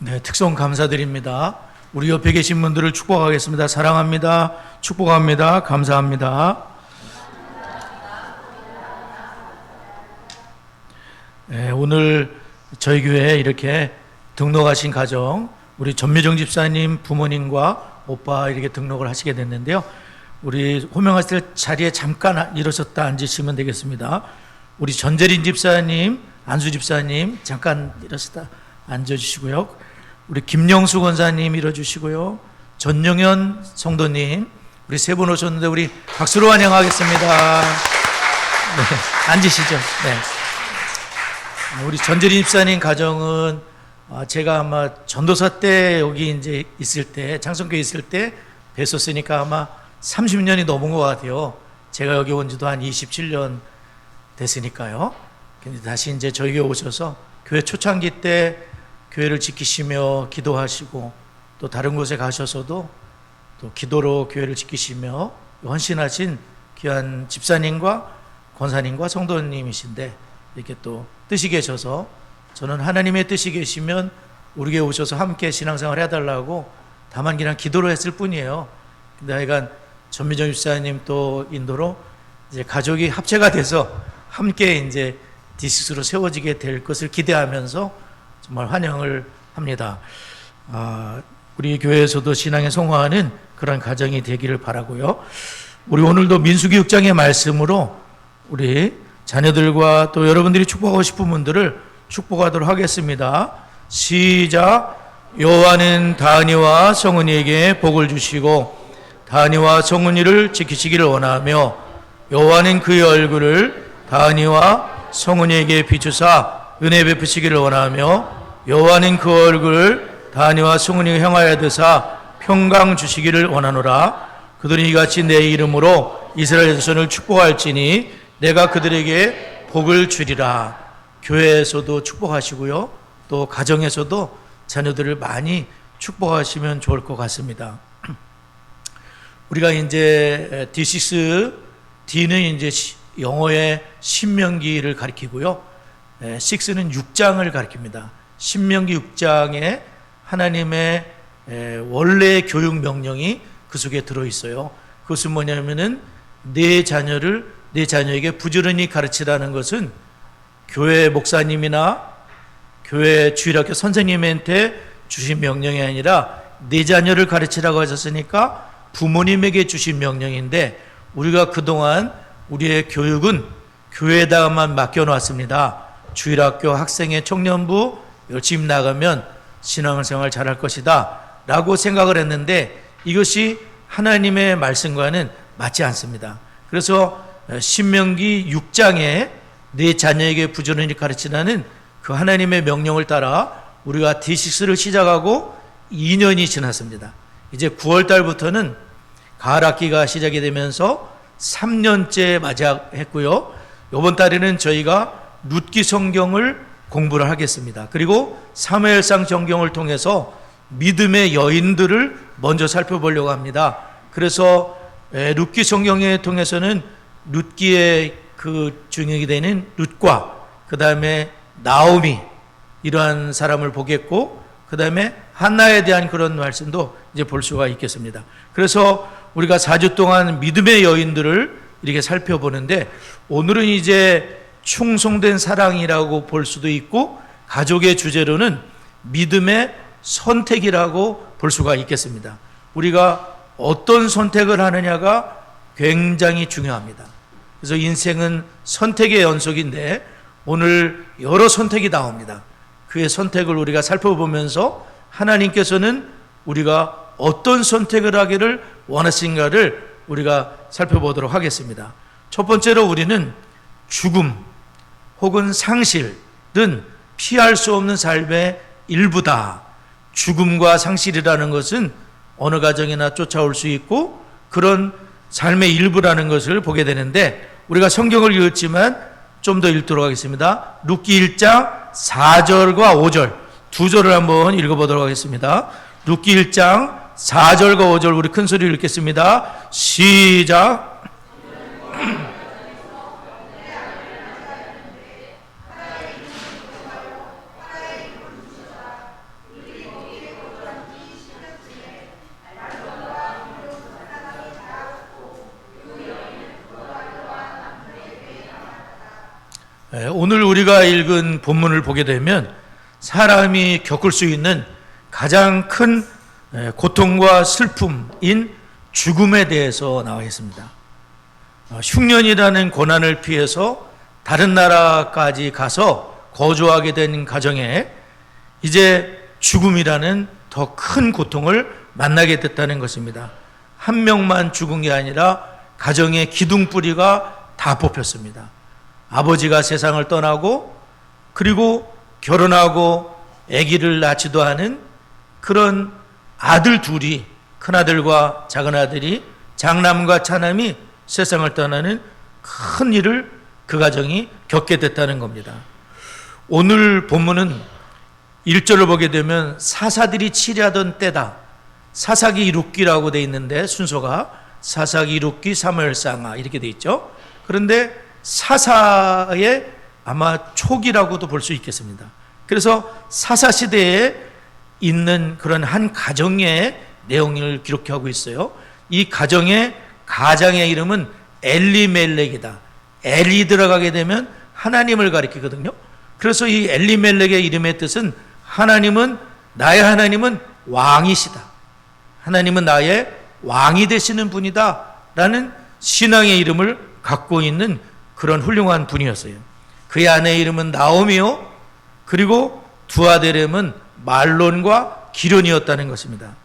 네, 특송 감사드립니다. 우리 옆에 계신 분들을 축복하겠습니다. 사랑합니다. 축복합니다. 감사합니다. 네, 오늘 저희 교회에 이렇게 등록하신 가정, 우리 전미정 집사님 부모님과 오빠 이렇게 등록을 하시게 됐는데요. 우리 호명하실 때 자리에 잠깐 일어섰다 앉으시면 되겠습니다. 우리 전재린 집사님, 안수 집사님 잠깐 일어섰다 앉아주시고요. 우리 김영수 권사님 일어주시고요. 전영현 성도님, 우리 세 분 오셨는데 우리 박수로 환영하겠습니다. 네, 앉으시죠. 네. 우리 전재린 집사님 가정은 제가 아마 전도사 때 여기 이제 있을 때, 창성교회 있을 때 뵀었으니까 아마 30년이 넘은 것 같아요. 제가 여기 온 지도 한 27년 됐으니까요. 근데 다시 이제 저희 교회 오셔서 교회 초창기 때 교회를 지키시며 기도하시고 또 다른 곳에 가셔서도 또 기도로 교회를 지키시며 헌신하신 귀한 집사님과 권사님과 성도님이신데 이렇게 또 뜻이 계셔서 저는 하나님의 뜻이 계시면 우리 교회 오셔서 함께 신앙생활 해달라고 다만 그냥 기도로 했을 뿐이에요. 근데 하여간 전미정 집사님 또 인도로 이제 가족이 합체가 돼서 함께 이제 디식스로 세워지게 될 것을 기대하면서 정말 환영을 합니다. 우리 교회에서도 신앙에 성화하는 그런 가정이 되기를 바라고요. 우리 오늘도 민수기 6장의 말씀으로 우리 자녀들과 또 여러분들이 축복하고 싶은 분들을 축복하도록 하겠습니다. 시작. 여호와는 다은이와 성은이에게 복을 주시고 다은이와 성은이를 지키시기를 원하며 여호와는 그의 얼굴을 다은이와 성은이에게 비추사 은혜 베푸시기를 원하며 여호와는 그 얼굴을 다은이와 성은이가 향하여 드사 평강 주시기를 원하노라. 그들이 이같이 내 이름으로 이스라엘 자손을 축복할지니 내가 그들에게 복을 주리라. 교회에서도 축복하시고요, 또 가정에서도 자녀들을 많이 축복하시면 좋을 것 같습니다. 우리가 이제 D6, D는 이제 영어의 신명기를 가리키고요, 6는 6장을 가리킵니다. 신명기 6장에 하나님의 원래의 교육 명령이 그 속에 들어있어요. 그것은 뭐냐면은 내 자녀에게 부지런히 가르치라는 것은 교회 목사님이나 교회 주일학교 선생님한테 주신 명령이 아니라 내 자녀를 가르치라고 하셨으니까 부모님에게 주신 명령인데, 우리가 그동안 우리의 교육은 교회에다가만 맡겨놨습니다. 주일학교 학생회 청년부 열심히 나가면 신앙생활 잘할 것이다 라고 생각을 했는데 이것이 하나님의 말씀과는 맞지 않습니다. 그래서 신명기 6장에 내 자녀에게 부지런히 가르치라는 그 하나님의 명령을 따라 우리가 D6를 시작하고 2년이 지났습니다. 이제 9월 달부터는 가을 학기가 시작이 되면서 3년째 맞이했고요. 이번 달에는 저희가 룻기 성경을 공부를 하겠습니다. 그리고 사무엘상 성경을 통해서 믿음의 여인들을 먼저 살펴보려고 합니다. 그래서 룻기 성경에 통해서는 룻기의 그 중역이 되는 룻과 그 다음에 나오미 이러한 사람을 보겠고, 그 다음에 한나에 대한 그런 말씀도 이제 볼 수가 있겠습니다. 그래서 우리가 4주 동안 믿음의 여인들을 이렇게 살펴보는데 오늘은 이제 충성된 사랑이라고 볼 수도 있고 가족의 주제로는 믿음의 선택이라고 볼 수가 있겠습니다. 우리가 어떤 선택을 하느냐가 굉장히 중요합니다. 그래서 인생은 선택의 연속인데 오늘 여러 선택이 나옵니다. 그의 선택을 우리가 살펴보면서 하나님께서는 우리가 어떤 선택을 하기를 원하신가를 우리가 살펴보도록 하겠습니다. 첫 번째로 우리는 죽음 혹은 상실은 피할 수 없는 삶의 일부다. 죽음과 상실이라는 것은 어느 가정이나 쫓아올 수 있고 그런 삶의 일부라는 것을 보게 되는데, 우리가 성경을 읽었지만 좀 더 읽도록 하겠습니다. 룻기 1장 4절과 5절 두 절을 한번 읽어보도록 하겠습니다. 룻기 1장 4절과 5절 우리 큰 소리로 읽겠습니다. 시작. 오늘 우리가 읽은 본문을 보게 되면 사람이 겪을 수 있는 가장 큰 고통과 슬픔인 죽음에 대해서 나와 있습니다. 흉년이라는 고난을 피해서 다른 나라까지 가서 거주하게 된 가정에 이제 죽음이라는 더 큰 고통을 만나게 됐다는 것입니다. 한 명만 죽은 게 아니라 가정의 기둥뿌리가 다 뽑혔습니다. 아버지가 세상을 떠나고 그리고 결혼하고 아기를 낳지도 않은 그런 아들 둘이, 큰아들과 작은아들이, 장남과 차남이 세상을 떠나는 큰 일을 그 가정이 겪게 됐다는 겁니다. 오늘 본문은 1절을 보게 되면 사사들이 치리하던 때다. 사사기 이룻기라고 되어 있는데 순서가 사사기 이룻기 사무엘상하 이렇게 되어 있죠. 그런데 사사의 아마 초기라고도 볼 수 있겠습니다. 그래서 사사 시대에 있는 그런 한 가정의 내용을 기록하고 있어요. 이 가정의 이름은 엘리멜렉이다. 엘이 들어가게 되면 하나님을 가리키거든요. 그래서 이 엘리멜렉의 이름의 뜻은 나의 하나님은 왕이시다. 하나님은 나의 왕이 되시는 분이다 라는 신앙의 이름을 갖고 있는 그런 훌륭한 분이었어요. 그의 아내의 이름은 나오미요, 그리고 두 아들의 이름은 말론과 기련이었다는 것입니다.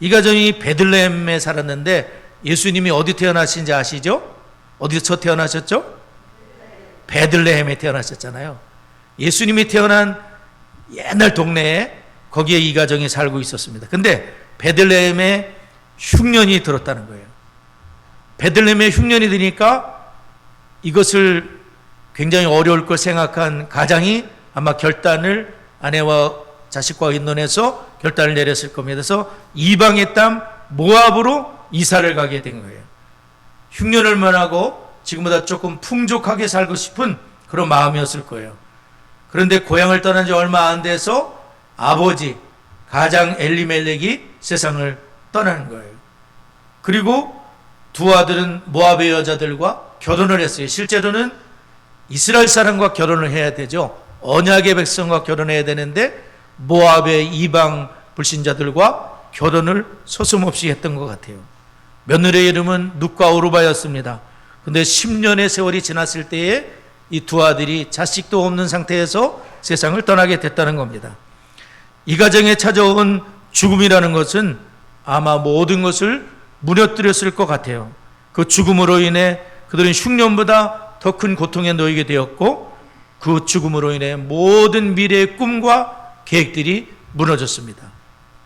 이 가정이 베들레헴에 살았는데 예수님이 어디 태어나신지 아시죠? 어디서 태어나셨죠? 베들레헴에 태어나셨잖아요. 예수님이 태어난 옛날 동네에 거기에 이 가정이 살고 있었습니다. 근데 베들레헴에 흉년이 들었다는 거예요. 베들레헴에 흉년이 드니까 이것을 굉장히 어려울 걸 생각한 가장이 아마 결단을 아내와 자식과 의논해서 결단을 내렸을 겁니다. 그래서 이방의 땅 모압으로 이사를 가게 된 거예요. 흉년을 면하고 지금보다 조금 풍족하게 살고 싶은 그런 마음이었을 거예요. 그런데 고향을 떠난 지 얼마 안 돼서 아버지 가장 엘리멜렉이 세상을 떠나는 거예요. 그리고 두 아들은 모압의 여자들과 결혼을 했어요. 실제로는 이스라엘 사람과 결혼을 해야 되죠. 언약의 백성과 결혼해야 되는데 모압의 이방 불신자들과 결혼을 서슴없이 했던 것 같아요. 며느리의 이름은 눕과 오르바였습니다. 그런데 10년의 세월이 지났을 때에 이 두 아들이 자식도 없는 상태에서 세상을 떠나게 됐다는 겁니다. 이 가정에 찾아온 죽음이라는 것은 아마 모든 것을 무너뜨렸을 것 같아요. 그 죽음으로 인해 그들은 흉년보다 더 큰 고통에 놓이게 되었고 그 죽음으로 인해 모든 미래의 꿈과 계획들이 무너졌습니다.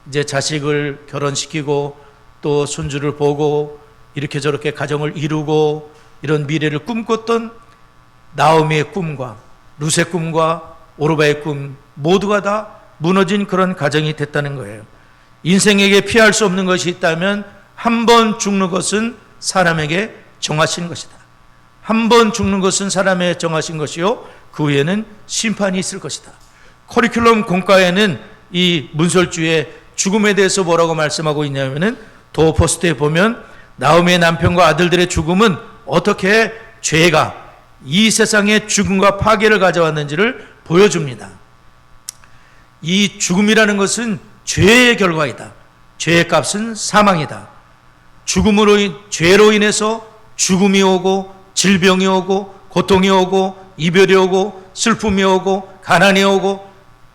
이제 자식을 결혼시키고 또 손주를 보고 이렇게 저렇게 가정을 이루고 이런 미래를 꿈꿨던 나오미의 꿈과 룻의 꿈과 오르바의 꿈 모두가 다 무너진 그런 가정이 됐다는 거예요. 인생에게 피할 수 없는 것이 있다면 한 번 죽는 것은 사람에게 정하신 것이다. 한 번 죽는 것은 사람에게 정하신 것이요 그 후에는 심판이 있을 것이다. 커리큘럼 공과에는 이 문설주에 죽음에 대해서 뭐라고 말씀하고 있냐면은 도어포스트에 보면 나오미의 남편과 아들들의 죽음은 어떻게 죄가 이 세상에 죽음과 파괴를 가져왔는지를 보여줍니다. 이 죽음이라는 것은 죄의 결과이다. 죄의 값은 사망이다. 죄로 인해서 죽음이 오고 질병이 오고 고통이 오고 이별이 오고 슬픔이 오고 가난이 오고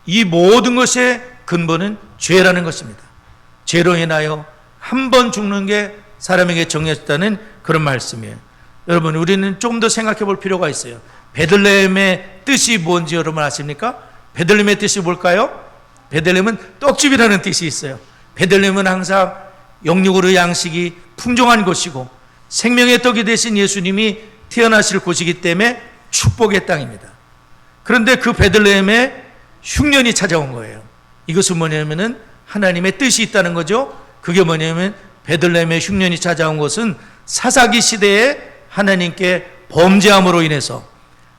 이 모든 것의 근본은 죄라는 것입니다. 죄로 인하여 한 번 죽는 게 사람에게 정해졌다는 그런 말씀이에요. 여러분 우리는 조금 더 생각해 볼 필요가 있어요. 베들레헴의 뜻이 뭔지 여러분 아십니까? 베들레헴의 뜻이 뭘까요? 베들레헴은 떡집이라는 뜻이 있어요. 베들레헴은 항상 영육으로 양식이 풍성한 곳이고 생명의 떡이 되신 예수님이 태어나실 곳이기 때문에 축복의 땅입니다. 그런데 그 베들레헴에 흉년이 찾아온 거예요. 이것은 뭐냐면은 하나님의 뜻이 있다는 거죠. 그게 뭐냐면 베들레헴에 흉년이 찾아온 것은 사사기 시대에 하나님께 범죄함으로 인해서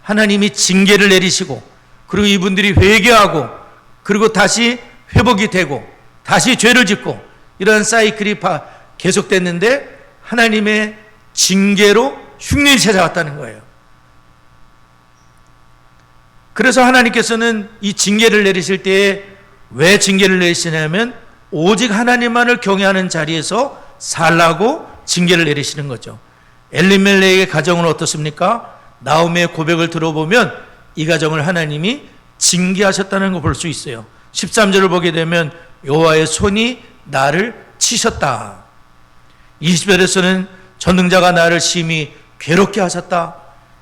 하나님이 징계를 내리시고 그리고 이분들이 회개하고 그리고 다시 회복이 되고 다시 죄를 짓고 이런 사이클이 계속됐는데 하나님의 징계로 흉년이 찾아왔다는 거예요. 그래서 하나님께서는 이 징계를 내리실 때에 왜 징계를 내리시냐면 오직 하나님만을 경외하는 자리에서 살라고 징계를 내리시는 거죠. 엘리멜렉의 가정은 어떻습니까? 나오미의 고백을 들어보면 이 가정을 하나님이 징계하셨다는 걸 볼 수 있어요. 13절을 보게 되면 여호와의 손이 나를 치셨다. 20절에서는 전능자가 나를 심히 괴롭게 하셨다.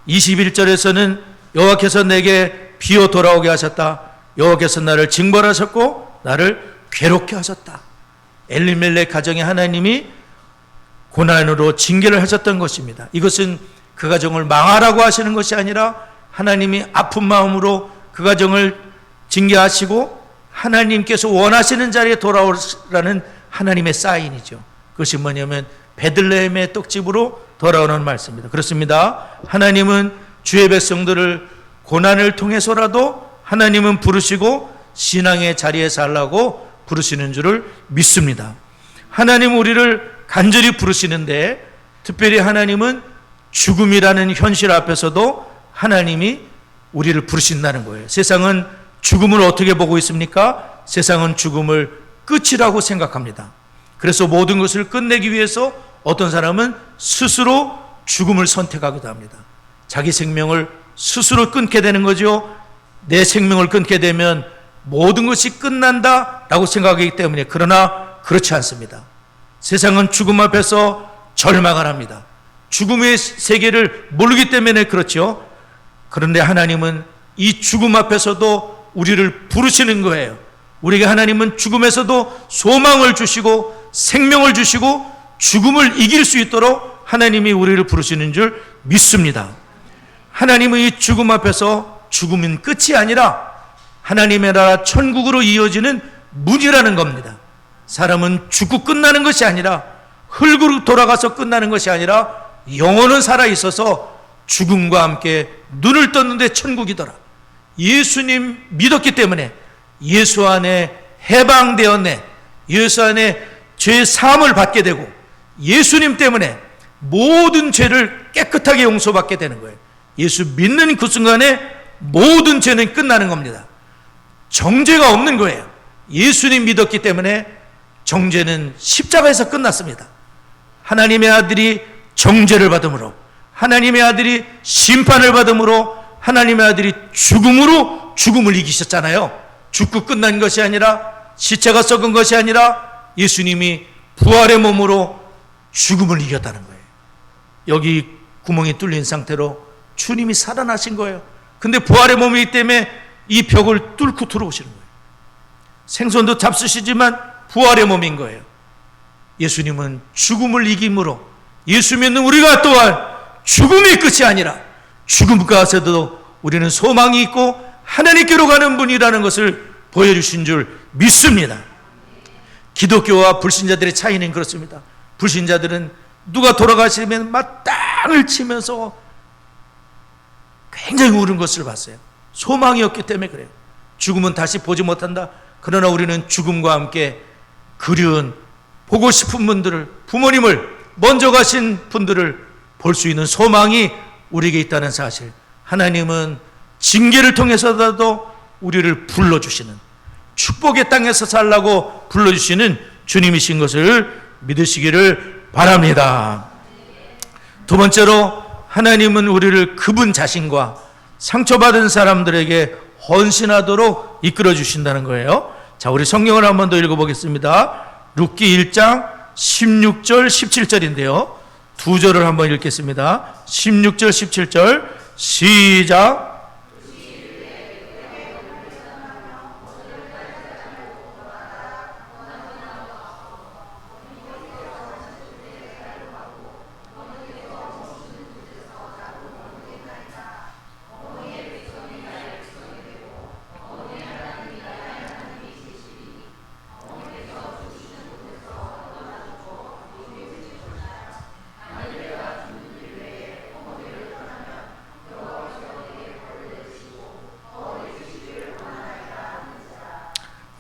21절에서는 여호와께서 내게 비어 돌아오게 하셨다. 여호와께서 나를 징벌하셨고 나를 괴롭게 하셨다. 엘리멜렉 가정에 하나님이 고난으로 징계를 하셨던 것입니다. 이것은 그 가정을 망하라고 하시는 것이 아니라 하나님이 아픈 마음으로 그 가정을 징계하시고 하나님께서 원하시는 자리에 돌아오라는 하나님의 사인이죠. 그것이 뭐냐면 베들레헴의 떡집으로 돌아오는 말씀입니다. 그렇습니다. 하나님은 주의 백성들을 고난을 통해서라도 하나님은 부르시고 신앙의 자리에 살라고 부르시는 줄을 믿습니다. 하나님 우리를 간절히 부르시는데 특별히 하나님은 죽음이라는 현실 앞에서도 하나님이 우리를 부르신다는 거예요. 세상은 죽음을 어떻게 보고 있습니까? 세상은 죽음을 끝이라고 생각합니다. 그래서 모든 것을 끝내기 위해서 어떤 사람은 스스로 죽음을 선택하기도 합니다. 자기 생명을 스스로 끊게 되는 거죠. 내 생명을 끊게 되면 모든 것이 끝난다라고 생각하기 때문에. 그러나 그렇지 않습니다. 세상은 죽음 앞에서 절망을 합니다. 죽음의 세계를 모르기 때문에 그렇죠. 그런데 하나님은 이 죽음 앞에서도 우리를 부르시는 거예요. 우리가 하나님은 죽음에서도 소망을 주시고 생명을 주시고 죽음을 이길 수 있도록 하나님이 우리를 부르시는 줄 믿습니다. 하나님은 이 죽음 앞에서 죽음은 끝이 아니라 하나님의 나라 천국으로 이어지는 문이라는 겁니다. 사람은 죽고 끝나는 것이 아니라 흙으로 돌아가서 끝나는 것이 아니라 영혼은 살아있어서 죽음과 함께 눈을 떴는데 천국이더라. 예수님 믿었기 때문에 예수 안에 해방되었네. 예수 안에 죄의 사함을 받게 되고 예수님 때문에 모든 죄를 깨끗하게 용서받게 되는 거예요. 예수 믿는 그 순간에 모든 죄는 끝나는 겁니다. 정죄가 없는 거예요. 예수님 믿었기 때문에 정죄는 십자가에서 끝났습니다. 하나님의 아들이 정죄를 받음으로, 하나님의 아들이 심판을 받음으로, 하나님의 아들이 죽음으로 죽음을 이기셨잖아요. 죽고 끝난 것이 아니라, 시체가 썩은 것이 아니라 예수님이 부활의 몸으로 죽음을 이겼다는 거예요. 여기 구멍이 뚫린 상태로 주님이 살아나신 거예요. 근데 부활의 몸이기 때문에 이 벽을 뚫고 들어오시는 거예요. 생선도 잡수시지만 부활의 몸인 거예요. 예수님은 죽음을 이김으로 예수 믿는 우리가 또한 죽음이 끝이 아니라 죽음 가운데도 우리는 소망이 있고 하나님께로 가는 분이라는 것을 보여주신 줄 믿습니다. 기독교와 불신자들의 차이는 그렇습니다. 불신자들은 누가 돌아가시면 마땅을 치면서 굉장히 우는 것을 봤어요. 소망이 없기 때문에 그래요. 죽음은 다시 보지 못한다. 그러나 우리는 죽음과 함께 그리운 보고 싶은 분들을, 부모님을, 먼저 가신 분들을 볼 수 있는 소망이 우리에게 있다는 사실. 하나님은 징계를 통해서라도 우리를 불러주시는, 축복의 땅에서 살라고 불러주시는 주님이신 것을 믿으시기를 바랍니다. 두 번째로 하나님은 우리를 그분 자신과 상처받은 사람들에게 헌신하도록 이끌어 주신다는 거예요. 자, 우리 성경을 한 번 더 읽어보겠습니다. 룻기 1장 16절 17절인데요. 두 절을 한번 읽겠습니다. 16절 17절 시작.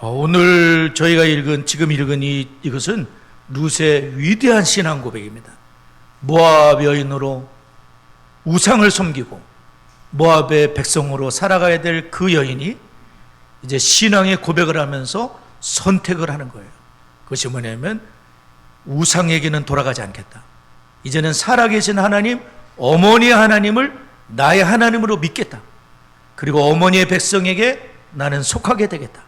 오늘 저희가 지금 읽은 이것은 룻의 위대한 신앙 고백입니다. 모압 여인으로 우상을 섬기고 모압의 백성으로 살아가야 될 그 여인이 이제 신앙의 고백을 하면서 선택을 하는 거예요. 그것이 뭐냐면 우상에게는 돌아가지 않겠다. 이제는 살아계신 하나님, 어머니의 하나님을 나의 하나님으로 믿겠다. 그리고 어머니의 백성에게 나는 속하게 되겠다.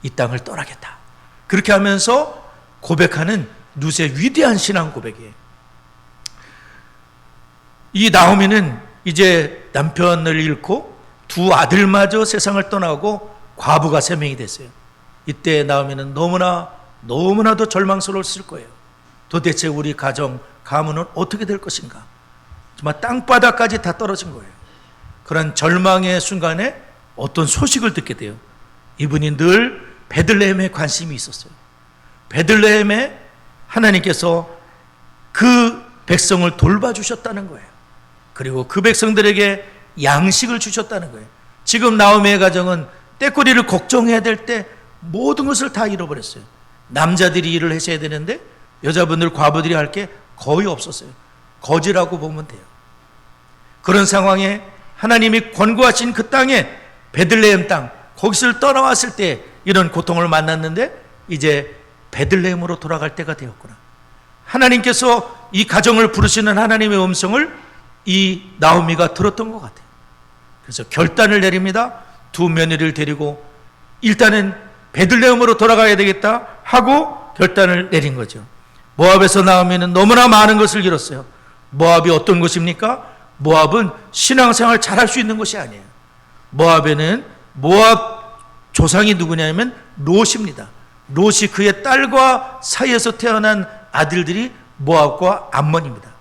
이 땅을 떠나겠다. 그렇게 하면서 고백하는 룻의 위대한 신앙 고백이에요. 이 나오미는 이제 남편을 잃고 두 아들마저 세상을 떠나고 과부가 3명이 됐어요. 이때 나오미는 너무나도 절망스러웠을 거예요. 도대체 우리 가정, 가문은 어떻게 될 것인가? 정말 땅바닥까지 다 떨어진 거예요. 그런 절망의 순간에 어떤 소식을 듣게 돼요. 이분이 늘 베들레헴에 관심이 있었어요. 베들레헴에 하나님께서 그 백성을 돌봐주셨다는 거예요. 그리고 그 백성들에게 양식을 주셨다는 거예요. 지금 나오미의 가정은 때거리를 걱정해야 될 때 모든 것을 다 잃어버렸어요. 남자들이 일을 하셔야 되는데 여자분들, 과부들이 할 게 거의 없었어요. 거지라고 보면 돼요. 그런 상황에 하나님이 권고하신 그 땅에, 베들레헴 땅, 거기서 떠나왔을 때 이런 고통을 만났는데 이제 베들레헴으로 돌아갈 때가 되었구나. 하나님께서 이 가정을 부르시는 하나님의 음성을 이 나오미가 들었던 것 같아요. 그래서 결단을 내립니다. 두 며느리를 데리고 일단은 베들레헴으로 돌아가야 되겠다 하고 결단을 내린 거죠. 모압에서 나오미는 너무나 많은 것을 잃었어요. 모압이 어떤 곳입니까? 모압은 신앙생활 잘할 수 있는 곳이 아니에요. 모압에는 모압 조상이 누구냐면 롯입니다. 롯이 그의 딸과 사이에서 태어난 아들들이 모압과 암몬입니다.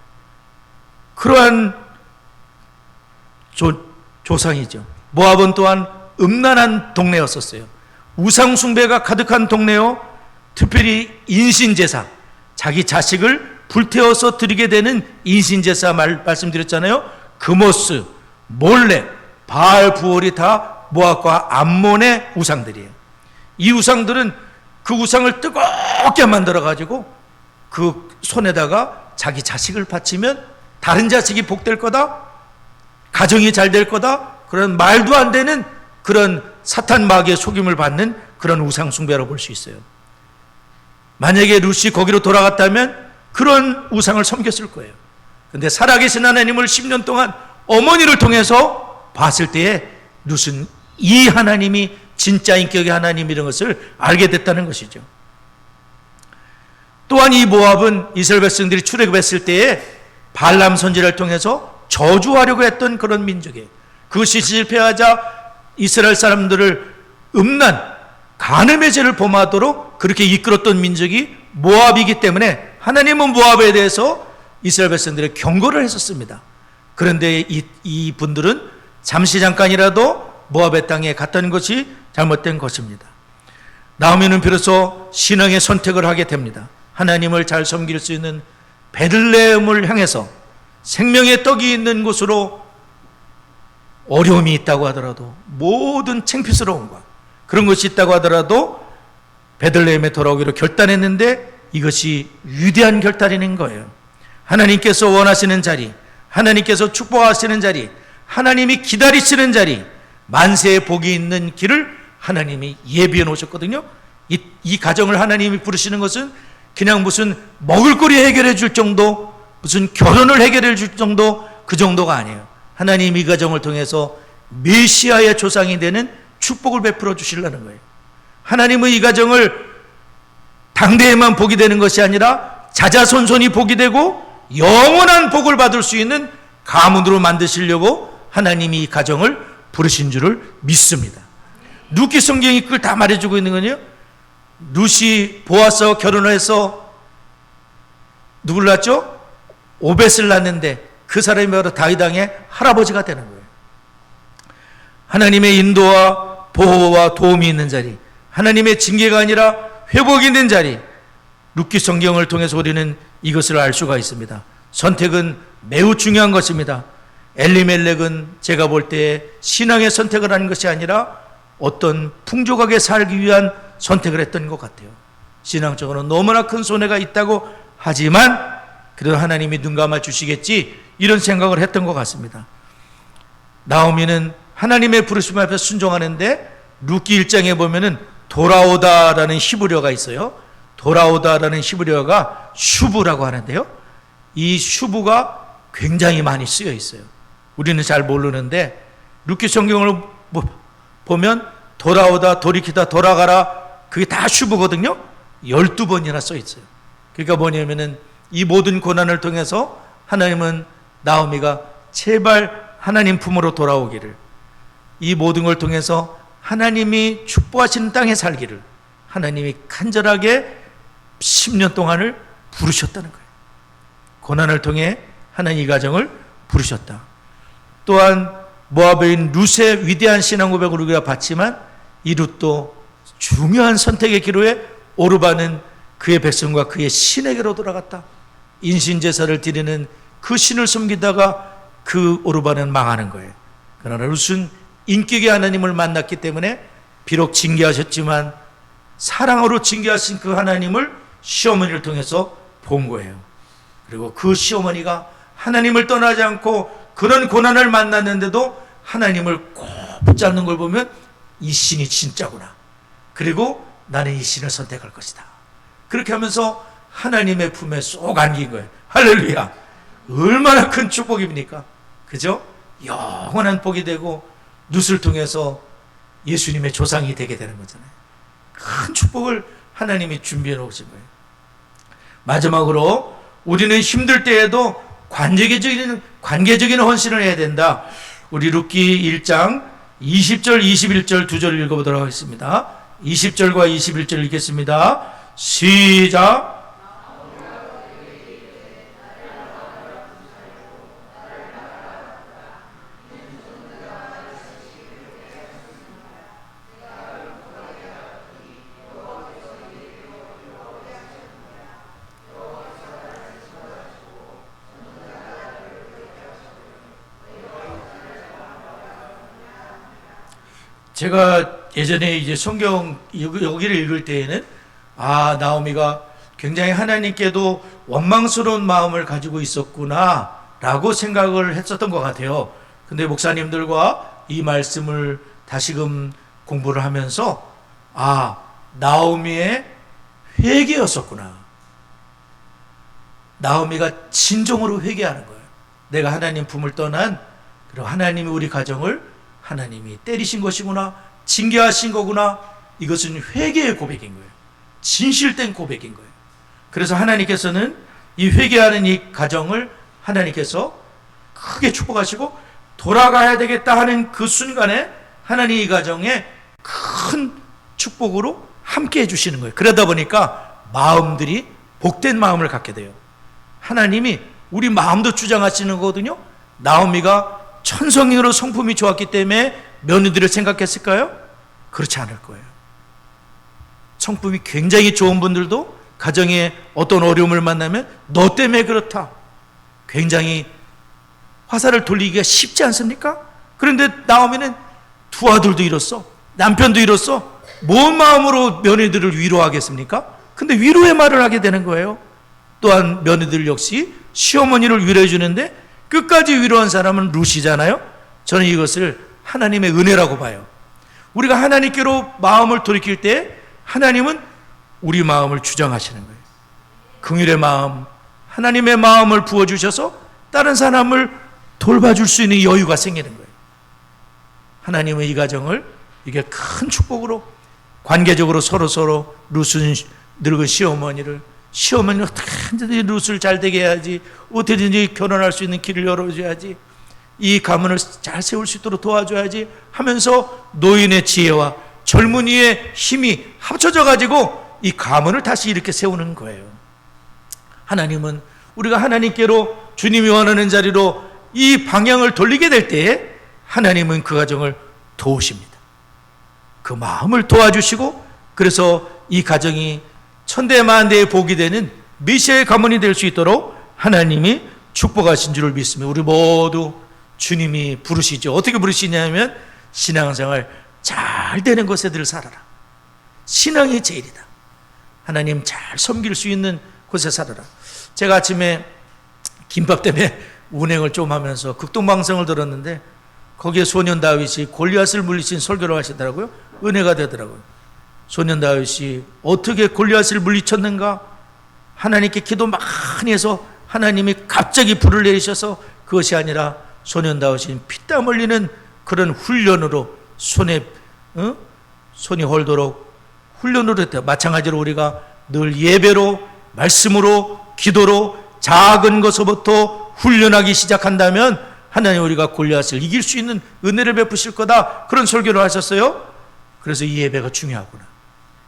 그러한 조상이죠. 모압은 또한 음란한 동네였었어요. 우상 숭배가 가득한 동네요. 특별히 인신제사, 자기 자식을 불태워서 드리게 되는 인신제사 말씀드렸잖아요. 그모스, 몰렉, 바알, 부올이 다 모압과 암몬의 우상들이에요. 이 우상들은 그 우상을 뜨겁게 만들어가지고 그 손에다가 자기 자식을 바치면 다른 자식이 복될 거다, 가정이 잘 될 거다, 그런 말도 안 되는 그런 사탄 마귀의 속임을 받는 그런 우상 숭배로 볼 수 있어요. 만약에 룻이 거기로 돌아갔다면 그런 우상을 섬겼을 거예요. 그런데 살아계신 하나님을 10년 동안 어머니를 통해서 봤을 때에 룻은 이 하나님이 진짜 인격의 하나님이라는 것을 알게 됐다는 것이죠. 또한 이 모압은 이스라엘 백성들이 출애굽했을 때에 발람 선지자를 통해서 저주하려고 했던 그런 민족이에요. 그것이 실패하자 이스라엘 사람들을 음란, 간음의 죄를 범하도록 그렇게 이끌었던 민족이 모압이기 때문에 하나님은 모압에 대해서 이스라엘 백성들의 경고를 했었습니다. 그런데 이 분들은 잠깐이라도 모압의 땅에 갔다는 것이 잘못된 것입니다. 나오미는 비로소 신앙의 선택을 하게 됩니다. 하나님을 잘 섬길 수 있는 베들레헴을 향해서 생명의 떡이 있는 곳으로 어려움이 있다고 하더라도, 모든 창피스러움과 그런 것이 있다고 하더라도 베들레헴에 돌아오기로 결단했는데 이것이 위대한 결단인 거예요. 하나님께서 원하시는 자리, 하나님께서 축복하시는 자리, 하나님이 기다리시는 자리, 만세의 복이 있는 길을 하나님이 예비해 놓으셨거든요. 이 가정을 하나님이 부르시는 것은 그냥 무슨 먹을거리 해결해 줄 정도, 무슨 결혼을 해결해 줄 정도, 그 정도가 아니에요. 하나님 이 가정을 통해서 메시아의 조상이 되는 축복을 베풀어 주시려는 거예요. 하나님은 이 가정을 당대에만 복이 되는 것이 아니라 자자손손이 복이 되고 영원한 복을 받을 수 있는 가문으로 만드시려고 하나님이 이 가정을 부르신 줄을 믿습니다. 룻기 성경이 그걸 다 말해주고 있는 거예요. 룻이 보아서 결혼을 해서 누굴 낳았죠? 오벳을 낳는데 그 사람이 바로 다윗 왕의 할아버지가 되는 거예요. 하나님의 인도와 보호와 도움이 있는 자리, 하나님의 징계가 아니라 회복이 있는 자리, 룻기 성경을 통해서 우리는 이것을 알 수가 있습니다. 선택은 매우 중요한 것입니다. 엘리멜렉은 제가 볼 때 신앙의 선택을 하는 것이 아니라 어떤 풍족하게 살기 위한 선택을 했던 것 같아요. 신앙적으로 너무나 큰 손해가 있다고 하지만 그래도 하나님이 눈 감아 주시겠지, 이런 생각을 했던 것 같습니다. 나오미는 하나님의 부르심 앞에 순종하는데 룻기 1장에 보면은 돌아오다라는 히브리어가 있어요. 돌아오다라는 히브리어가 슈브라고 하는데요. 이 슈브가 굉장히 많이 쓰여 있어요. 우리는 잘 모르는데 룻기 성경을 보면 돌아오다, 돌이키다, 돌아가라, 그게 다 슈브거든요. 12번이나 써 있어요. 그러니까 뭐냐면은 이 모든 고난을 통해서 하나님은 나오미가 제발 하나님 품으로 돌아오기를, 이 모든 걸 통해서 하나님이 축복하시는 땅에 살기를 하나님이 간절하게 10년 동안을 부르셨다는 거예요. 고난을 통해 하나님 이 가정을 부르셨다. 또한 모압인 룻의 위대한 신앙 고백을 우리가 봤지만 이 룻도 중요한 선택의 기로에 오르바는 그의 백성과 그의 신에게로 돌아갔다. 인신제사를 드리는 그 신을 섬기다가 그 오르바는 망하는 거예요. 그러나 룻은 인격의 하나님을 만났기 때문에 비록 징계하셨지만 사랑으로 징계하신 그 하나님을 시어머니를 통해서 본 거예요. 그리고 그 시어머니가 하나님을 떠나지 않고 그런 고난을 만났는데도 하나님을 꼭 붙잡는 걸 보면 이 신이 진짜구나. 그리고 나는 이 신을 선택할 것이다. 그렇게 하면서 하나님의 품에 쏙 안긴 거예요. 할렐루야. 얼마나 큰 축복입니까? 그죠? 영원한 복이 되고 룻을 통해서 예수님의 조상이 되게 되는 거잖아요. 큰 축복을 하나님이 준비해 놓으신 거예요. 마지막으로 우리는 힘들 때에도 관계적인 헌신을 해야 된다. 우리 룻기 1장 20절 21절 두 절 읽어보도록 하겠습니다. 20절과 21절 읽겠습니다. 시작. 제가 예전에 이제 성경 여기를 읽을 때에는 나오미가 굉장히 하나님께도 원망스러운 마음을 가지고 있었구나 라고 생각을 했었던 것 같아요. 근데 목사님들과 이 말씀을 다시금 공부를 하면서 나오미의 회개였었구나. 나오미가 진정으로 회개하는 거예요. 내가 하나님 품을 떠난, 그리고 하나님이 우리 가정을 하나님이 때리신 것이구나, 징계하신 거구나. 이것은 회개의 고백인 거예요. 진실된 고백인 거예요. 그래서 하나님께서는 이 회개하는 이 가정을 하나님께서 크게 축복하시고 돌아가야 되겠다 하는 그 순간에 하나님 이 가정에 큰 축복으로 함께 해주시는 거예요. 그러다 보니까 마음들이 복된 마음을 갖게 돼요. 하나님이 우리 마음도 주장하시는 거거든요. 나오미가 천성인으로 성품이 좋았기 때문에 며느리를 생각했을까요? 그렇지 않을 거예요. 성품이 굉장히 좋은 분들도 가정에 어떤 어려움을 만나면 너 때문에 그렇다. 굉장히 화살을 돌리기가 쉽지 않습니까? 그런데 나오미는 두 아들도 잃었어. 남편도 잃었어. 뭔 마음으로 며느리들을 위로하겠습니까? 근데 위로의 말을 하게 되는 거예요. 또한 며느리들 역시 시어머니를 위로해 주는데 끝까지 위로한 사람은 룻이잖아요. 저는 이것을 하나님의 은혜라고 봐요. 우리가 하나님께로 마음을 돌이킬 때 하나님은 우리 마음을 주장하시는 거예요. 긍휼의 마음, 하나님의 마음을 부어주셔서 다른 사람을 돌봐줄 수 있는 여유가 생기는 거예요. 하나님의 이 가정을 이게 큰 축복으로 관계적으로 서로 룻은 늙은 시어머니를 어떻게든지 룻을 잘 되게 해야지, 어떻게든지 결혼할 수 있는 길을 열어줘야지, 이 가문을 잘 세울 수 있도록 도와줘야지 하면서 노인의 지혜와 젊은이의 힘이 합쳐져 가지고 이 가문을 다시 이렇게 세우는 거예요. 하나님은 우리가 하나님께로 주님이 원하는 자리로 이 방향을 돌리게 될 때에 하나님은 그 가정을 도우십니다. 그 마음을 도와주시고, 그래서 이 가정이 천대만대의 복이 되는 메시아의 가문이 될 수 있도록 하나님이 축복하신 줄을 믿습니다. 우리 모두 주님이 부르시죠. 어떻게 부르시냐면 신앙생활 잘 되는 곳에 늘 살아라. 신앙이 제일이다. 하나님 잘 섬길 수 있는 곳에 살아라. 제가 아침에 김밥 때문에 운행을 좀 하면서 극동방송을 들었는데 거기에 소년 다윗이 골리앗을 물리친 설교를 하시더라고요. 은혜가 되더라고요. 소년 다윗이 어떻게 골리앗을 물리쳤는가? 하나님께 기도 많이 해서 하나님이 갑자기 불을 내리셔서 그것이 아니라 소년 다윗이 피땀 흘리는 그런 훈련으로 손이 헐도록 훈련으로 했대요. 마찬가지로 우리가 늘 예배로, 말씀으로, 기도로 작은 것부터 훈련하기 시작한다면 하나님 우리가 골리앗을 이길 수 있는 은혜를 베푸실 거다. 그런 설교를 하셨어요. 그래서 이 예배가 중요하구나.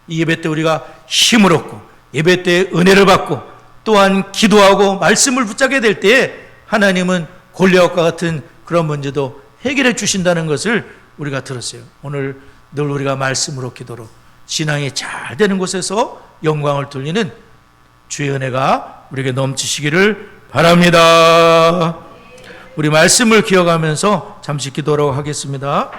이 예배 때 우리가 힘을 얻고 예배 때 은혜를 받고 또한 기도하고 말씀을 붙잡게 될 때에 하나님은 골리앗과 같은 그런 문제도 해결해 주신다는 것을 우리가 들었어요. 오늘 늘 우리가 말씀으로 기도로 신앙이 잘 되는 곳에서 영광을 돌리는 주의 은혜가 우리에게 넘치시기를 바랍니다. 우리 말씀을 기억하면서 잠시 기도하도록 하겠습니다.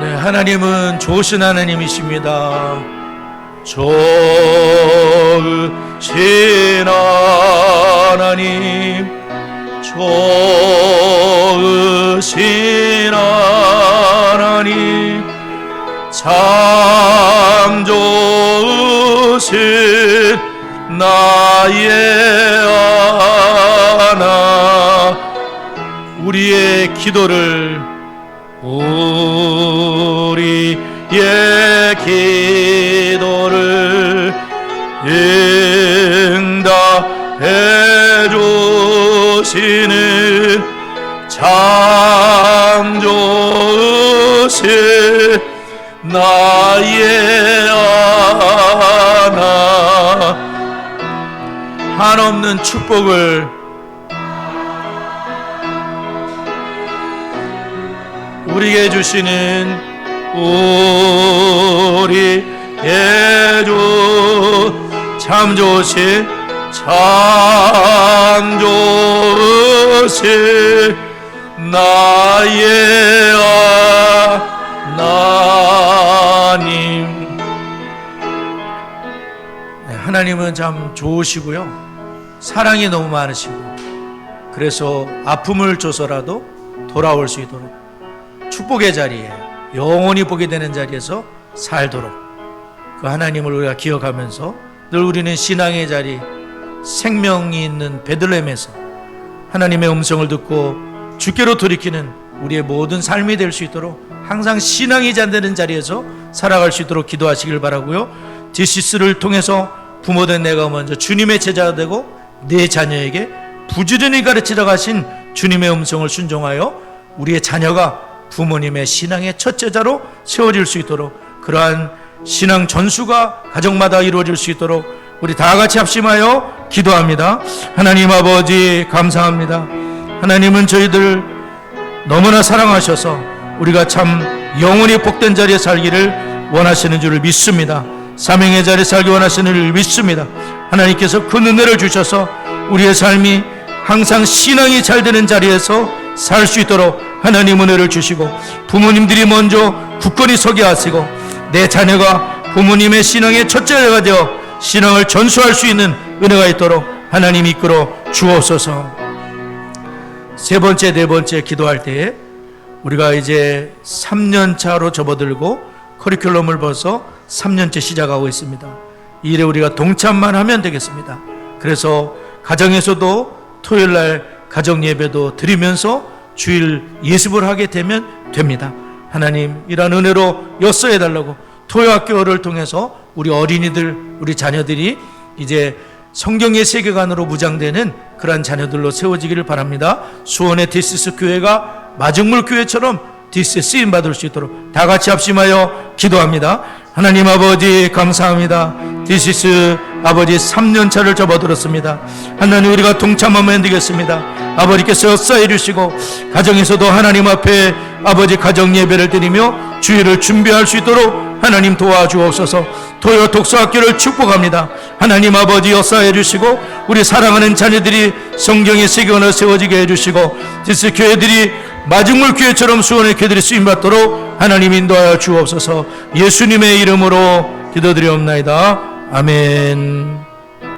네, 하나님은 좋으신 하나님이십니다. 좋으신 하나님, 좋으신 하나님, 참 좋으신 나의 하나, 우리의 기도를 우리의 기도를 응답해 주시는 참 좋으신 나의 하나, 한없는 축복을 우리에게 주시는 우리의 주 참 좋으신 참 좋으신 나의 하나님. 하나님은 참 좋으시고요, 사랑이 너무 많으시고, 그래서 아픔을 줘서라도 돌아올 수 있도록 축복의 자리에 영원히 보게 되는 자리에서 살도록 그 하나님을 우리가 기억하면서 늘 우리는 신앙의 자리, 생명이 있는 베들레헴에서 하나님의 음성을 듣고 주께로 돌이키는 우리의 모든 삶이 될 수 있도록 항상 신앙이 잠드는 자리에서 살아갈 수 있도록 기도하시길 바라고요. 디시스를 통해서 부모된 내가 먼저 주님의 제자가 되고 내 자녀에게 부지런히 가르치러 가신 주님의 음성을 순종하여 우리의 자녀가 부모님의 신앙의 첫 제자로 세워질 수 있도록 그러한 신앙 전수가 가정마다 이루어질 수 있도록 우리 다 같이 합심하여 기도합니다. 하나님 아버지 감사합니다. 하나님은 저희들 너무나 사랑하셔서 우리가 참 영원히 복된 자리에 살기를 원하시는 줄을 믿습니다. 사명의 자리에 살기 원하시는 줄을 믿습니다. 하나님께서 그 은혜를 주셔서 우리의 삶이 항상 신앙이 잘 되는 자리에서 살 수 있도록 하나님 은혜를 주시고, 부모님들이 먼저 굳건히 서게 하시고 내 자녀가 부모님의 신앙의 첫째가 되어 신앙을 전수할 수 있는 은혜가 있도록 하나님 이끌어 주옵소서. 세 번째, 네 번째 기도할 때에 우리가 이제 3년 차로 접어들고 커리큘럼을 벌써 3년째 시작하고 있습니다. 이 일에 우리가 동참만 하면 되겠습니다. 그래서 가정에서도 토요일날 가정 예배도 드리면서 주일 예습을 하게 되면 됩니다. 하나님 이러한 은혜로 엿서해달라고 토요학교를 통해서 우리 어린이들, 우리 자녀들이 이제 성경의 세계관으로 무장되는 그러한 자녀들로 세워지기를 바랍니다. 수원의 디시스 교회가 마중물 교회처럼 디시스에 쓰임받을 수 있도록 다 같이 합심하여 기도합니다. 하나님 아버지 감사합니다. 디시스 아버지 3년차를 접어들었습니다. 하나님 우리가 동참하면 되겠습니다. 아버지께서 역사해 주시고 가정에서도 하나님 앞에 아버지 가정 예배를 드리며 주일을 준비할 수 있도록 하나님 도와주옵소서. 토요 독서학교를 축복합니다. 하나님 아버지 역사해 주시고 우리 사랑하는 자녀들이 성경의 세계관을 세워지게 해주시고 디스 교회들이 마중물 교회처럼 수원의 교회들이 쓰임받도록 하나님 인도하여 주옵소서. 예수님의 이름으로 기도드리옵나이다. 아멘.